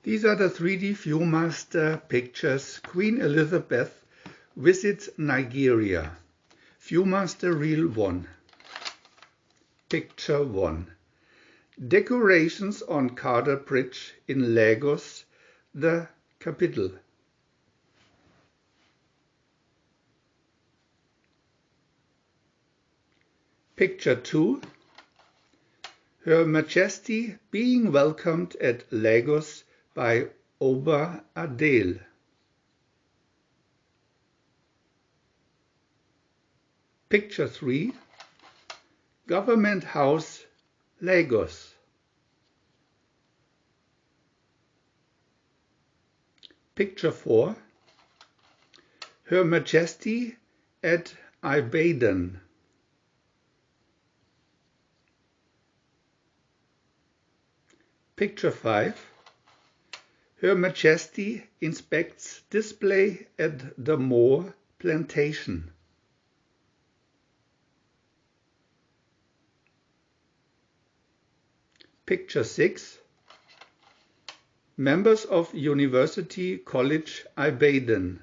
These are the 3D VIEW-MASTER pictures. Queen Elizabeth visits Nigeria. VIEW-MASTER Reel 1. Picture 1. Decorations on Carter Bridge in Lagos, the capital. Picture 2. Her Majesty being welcomed at Lagos by Oba Adele. Picture 3. Government House, Lagos. Picture 4. Her Majesty at Ibadan. Picture 5. Her Majesty inspects display at the Moore plantation. Picture 6. Members of University College Ibadan.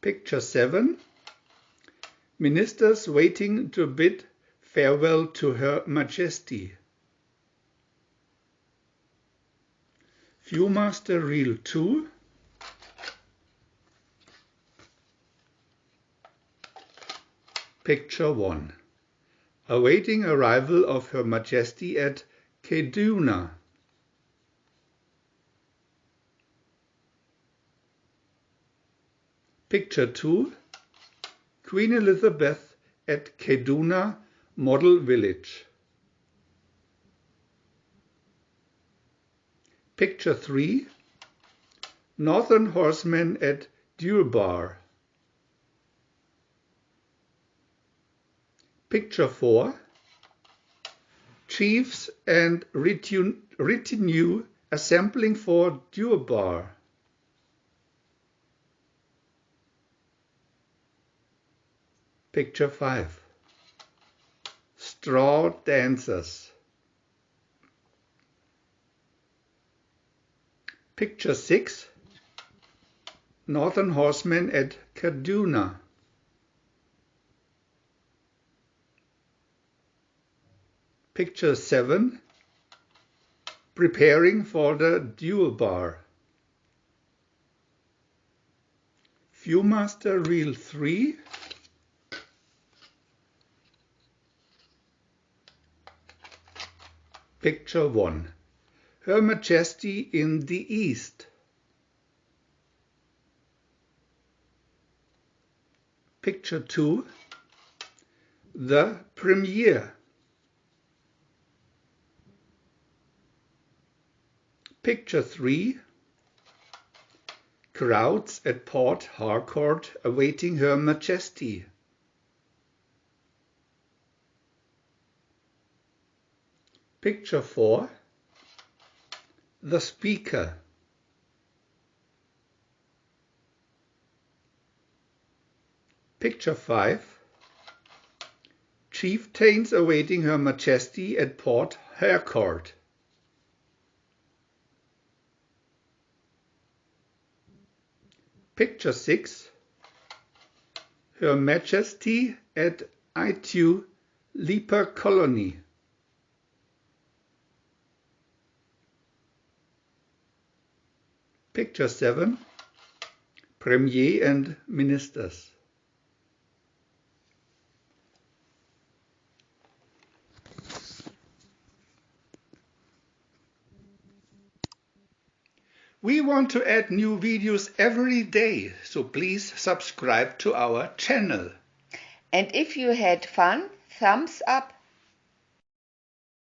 Picture 7. Ministers waiting to bid farewell to Her Majesty. VIEW-MASTER Reel 2. Picture 1. Awaiting arrival of Her Majesty at Kaduna. Picture 2. Queen Elizabeth at Kaduna Model Village. Picture 3. Northern Horsemen at Durbar. Picture 4. Chiefs and retinue assembling for Durbar. Picture 5. Straw dancers. Picture 6. Northern Horsemen at Kaduna. Picture 7. Preparing for the Durbar. VIEW-MASTER Reel 3. Picture 1. Her Majesty in the East. Picture 2. The Premiere. Picture 3. Crowds at Port Harcourt awaiting Her Majesty. Picture 4. The Speaker. Picture 5. Chieftains awaiting Her Majesty at Port Harcourt. Picture 6. Her Majesty at Itu Leper Colony. Picture 7. Premier and Ministers. We want to add new videos every day, so please subscribe to our channel. And if you had fun, thumbs up.